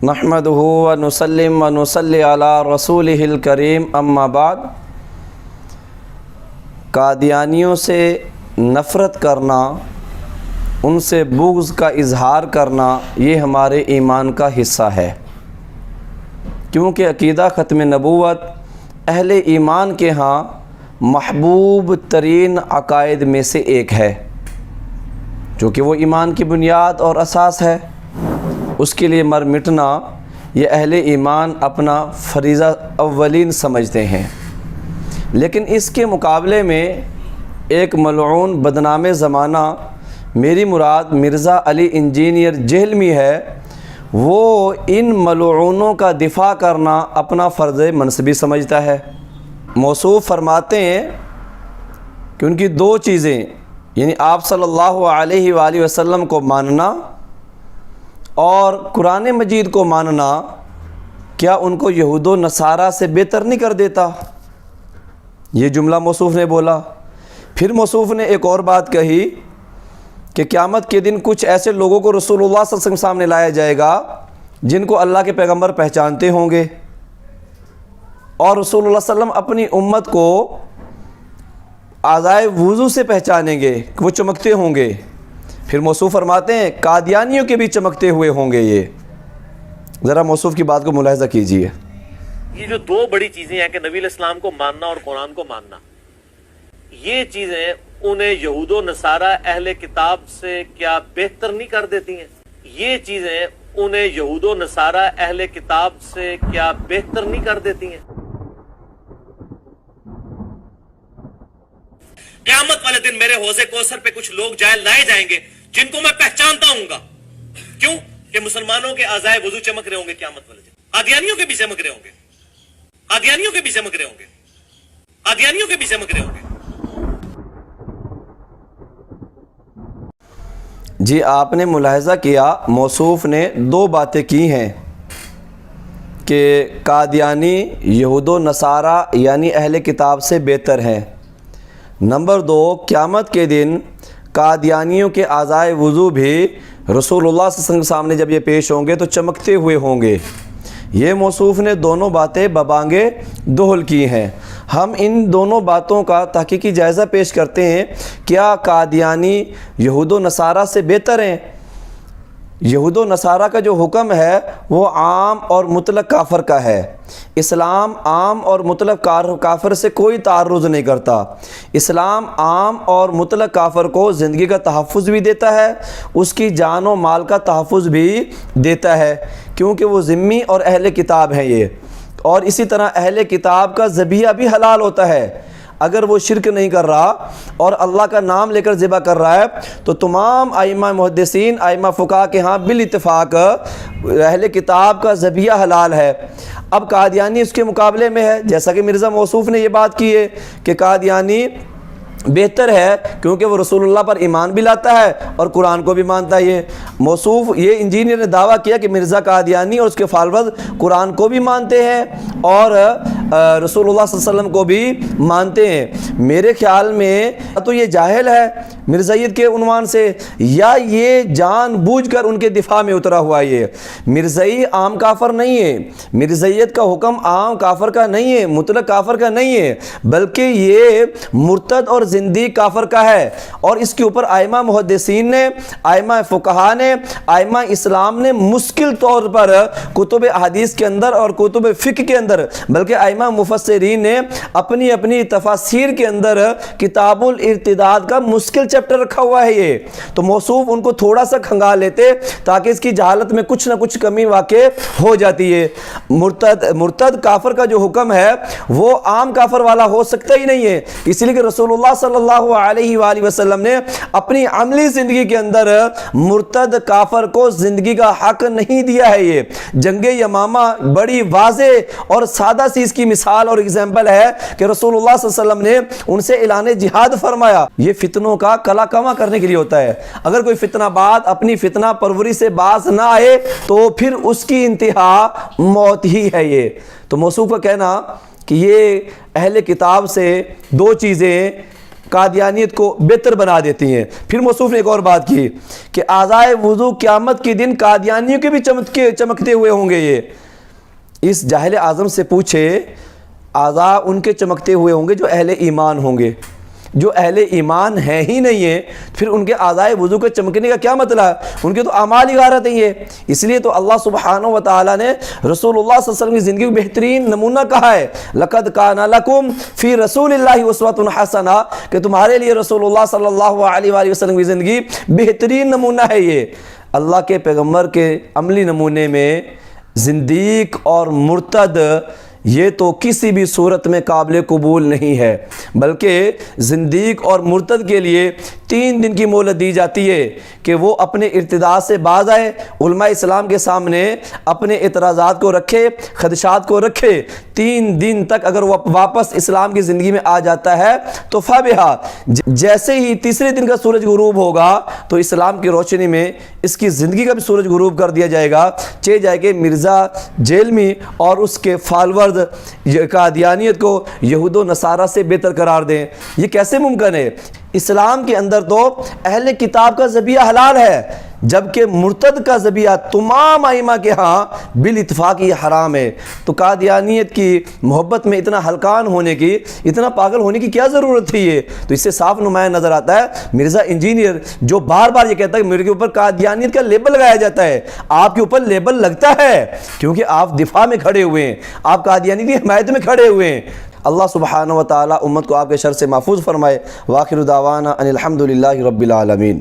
نحمدہ و نسلم و نصلی علی رسولہ الکریم اما بعد۔ قادیانیوں سے نفرت کرنا، ان سے بغض کا اظہار کرنا یہ ہمارے ایمان کا حصہ ہے، کیونکہ عقیدہ ختم نبوت اہل ایمان کے ہاں محبوب ترین عقائد میں سے ایک ہے، جو کہ وہ ایمان کی بنیاد اور اساس ہے۔ اس کے لیے مر مٹنا یہ اہل ایمان اپنا فریضہ اولین سمجھتے ہیں، لیکن اس کے مقابلے میں ایک ملعون بدنام زمانہ، میری مراد مرزا علی انجینئر جہلمی ہے، وہ ان ملعونوں کا دفاع کرنا اپنا فرض منصبی سمجھتا ہے۔ موصوف فرماتے ہیں کہ ان کی دو چیزیں، یعنی آپ صلی اللہ علیہ وآلہ وسلم کو ماننا اور قرآن مجید کو ماننا، کیا ان کو یہود و نصارہ سے بہتر نہیں کر دیتا؟ یہ جملہ موصوف نے بولا۔ پھر موصوف نے ایک اور بات کہی کہ قیامت کے دن کچھ ایسے لوگوں کو رسول اللہ صلی اللہ علیہ وسلم سامنے لایا جائے گا جن کو اللہ کے پیغمبر پہچانتے ہوں گے، اور رسول اللہ صلی اللہ علیہ وسلم اپنی امت کو اعضائے وضو سے پہچانیں گے کہ وہ چمکتے ہوں گے۔ پھر موصوف فرماتے ہیں قادیانیوں کے بھی چمکتے ہوئے ہوں گے۔ یہ ذرا موصوف کی بات کو ملاحظہ کیجئے۔ یہ جو دو بڑی چیزیں ہیں کہ نبی علیہ السلام کو ماننا اور قرآن کو ماننا، یہ چیزیں انہیں یہود و نصارہ اہل کتاب سے کیا بہتر نہیں کر دیتی ہیں؟ یہ چیزیں انہیں یہود و نصارہ اہل کتاب سے کیا بہتر نہیں کر دیتی ہیں؟ قیامت والے دن میرے حوض کوثر پہ کچھ لوگ لائے جائیں گے جن کو میں پہچانتا ہوں گا۔ کیوں؟ کہ مسلمانوں کے اعضائے وضو چمک رہے ہوں گے قیامت والے دن، قادیانیوں کے بھی چمک رہے ہوں گے، قادیانیوں کے بھی چمک رہے ہوں گے، قادیانیوں کے بھی چمک رہے ہوں گے۔ جی، آپ نے ملاحظہ کیا موصوف نے دو باتیں کی ہیں کہ قادیانی یہود و نصارہ یعنی اہل کتاب سے بہتر ہیں۔ نمبر دو، قیامت کے دن قادیانیوں کے اعضائے وضو بھی رسول اللہ صلی اللہ علیہ وسلم کے سامنے جب یہ پیش ہوں گے تو چمکتے ہوئے ہوں گے۔ یہ موصوف نے دونوں باتیں ببانگ دہل کی ہیں۔ ہم ان دونوں باتوں کا تحقیقی جائزہ پیش کرتے ہیں۔ کیا قادیانی یہود و نصارہ سے بہتر ہیں؟ یہود و نصارہ کا جو حکم ہے وہ عام اور مطلق کافر کا ہے۔ اسلام عام اور مطلق کافر سے کوئی تعرض نہیں کرتا۔ اسلام عام اور مطلق کافر کو زندگی کا تحفظ بھی دیتا ہے، اس کی جان و مال کا تحفظ بھی دیتا ہے، کیونکہ وہ ذمی اور اہل کتاب ہیں یہ۔ اور اسی طرح اہل کتاب کا ذبیحہ بھی حلال ہوتا ہے، اگر وہ شرک نہیں کر رہا اور اللہ کا نام لے کر ذبح کر رہا ہے تو تمام ائمہ محدثین، ائمہ فقہاء کے ہاں بالاتفاق اہل کتاب کا ذبیحہ حلال ہے۔ اب قادیانی اس کے مقابلے میں ہے، جیسا کہ مرزا موصوف نے یہ بات کی ہے کہ قادیانی بہتر ہے کیونکہ وہ رسول اللہ پر ایمان بھی لاتا ہے اور قرآن کو بھی مانتا ہے۔ یہ موصوف، یہ انجینئر نے دعویٰ کیا کہ مرزا قادیانی اور اس کے فالوورز قرآن کو بھی مانتے ہیں اور رسول اللہ صلی اللہ علیہ وسلم کو بھی مانتے ہیں۔ میرے خیال میں تو یہ جاہل ہے مرزائیت کے عنوان سے، یا یہ جان بوجھ کر ان کے دفاع میں اترا ہوا ہے۔ یہ مرزائی عام کافر نہیں ہے، مرزائیت کا حکم عام کافر کا نہیں ہے، مطلق کافر کا نہیں ہے، بلکہ یہ مرتد اور زندیق کافر کا ہے۔ اور اس کے اوپر ائمہ محدثین نے، ائمہ فقہاء نے، ائمہ اسلام نے مشکل طور پر کتب احادیث کے اندر اور کتب فقہ کے اندر، بلکہ ائمہ مفسرین نے اپنی اپنی تفاسیر کے اندر کتاب الارتداد کا مشکل چیپٹر رکھا ہوا ہے۔ یہ تو موصوف ان کو تھوڑا سا کھنگال لیتے تاکہ اس کی جہالت میں کچھ نہ کچھ کمی واقع ہو جاتی ہے۔ مرتد کافر کا جو حکم ہے وہ عام کافر والا ہو سکتا ہی نہیں ہے، اس لیے کہ رسول اللہ صلی اللہ علیہ وآلہ وسلم نے اپنی عملی زندگی کے اندر مرتد کافر کو زندگی کا حق نہیں دیا ہے۔ یہ جنگ یمامہ بڑی واضح اور سادہ سی اس کی مثال اور اگزامپل ہے کہ رسول اللہ صلی اللہ علیہ وسلم نے ان سے اعلان جہاد فرمایا۔ یہ فتنوں کا کلا کما کرنے کے لیے ہوتا ہے۔ اگر کوئی فتنہ بات اپنی فتنہ پروری سے باز نہ آئے تو پھر اس کی انتہا موت ہی ہے۔ یہ تو موصوف کا کہنا کہ یہ اہل کتاب سے دو چیزیں قادیانیت کو بہتر بنا دیتی ہیں۔ پھر موصوف نے ایک اور بات کی کہ اعضائے وضو قیامت کے دن قادیانیوں کے بھی چمکتے ہوئے ہوں گے۔ یہ اس جاہل اعظم سے پوچھے، اعضاء ان کے چمکتے ہوئے ہوں گے جو اہل ایمان ہوں گے، جو اہل ایمان ہیں ہی نہیں ہیں پھر ان کے اعضائے وضو کے چمکنے کا کیا مطلب ہے؟ ان کے تو اعمال ہی غارت ہیں یہ۔ اس لیے تو اللہ سبحانہ و تعالیٰ نے رسول اللہ صلی اللہ علیہ وسلم کی زندگی کو بہترین نمونہ کہا ہے، لَقَدْ كَانَ لَكُمْ فِي رَسُولِ اللَّهِ أُسْوَةٌ حَسَنَةٌ، کہ تمہارے لیے رسول اللہ صلی اللہ علیہ وآلہ وسلم کی زندگی بہترین نمونہ ہے۔ یہ اللہ کے پیغمبر کے عملی نمونے میں زندیق اور مرتد یہ تو کسی بھی صورت میں قابل قبول نہیں ہے، بلکہ زندیق اور مرتد کے لیے 3 دن کی مہلت دی جاتی ہے کہ وہ اپنے ارتداد سے باز آئے، علماء اسلام کے سامنے اپنے اعتراضات کو رکھے، خدشات کو رکھے۔ 3 دن تک اگر وہ واپس اسلام کی زندگی میں آ جاتا ہے تو فبہا، جیسے ہی تیسرے دن کا سورج غروب ہوگا تو اسلام کی روشنی میں اس کی زندگی کا بھی سورج غروب کر دیا جائے گا، چاہے جائے کہ مرزا جیلمی اور اس کے فالورز قادیانیت کو یہود و نصارہ سے بہتر قرار دیں۔ یہ کیسے ممکن ہے؟ اسلام کے اندر تو اہل کتاب کا ذبیحہ حلال ہے، جبکہ مرتد کا ذبیحہ تمام ائمہ کے ہاں بالاتفاق یہ حرام ہے۔ تو قادیانیت کی محبت میں اتنا ہلکان ہونے کی، اتنا پاگل ہونے کی کیا ضرورت تھی؟ یہ تو اس سے صاف نمایاں نظر آتا ہے مرزا انجینئر جو بار بار یہ کہتا ہے کہ میرے کے اوپر قادیانیت کا لیبل لگایا جاتا ہے۔ آپ کے اوپر لیبل لگتا ہے کیونکہ آپ دفاع میں کھڑے ہوئے ہیں، آپ قادیانیت کی حمایت میں کھڑے ہوئے ہیں۔ اللہ سبحانہ و تعالی امت کو آپ کے شر سے محفوظ فرمائے۔ وآخر دعوانا ان الحمد للہ رب العالمین۔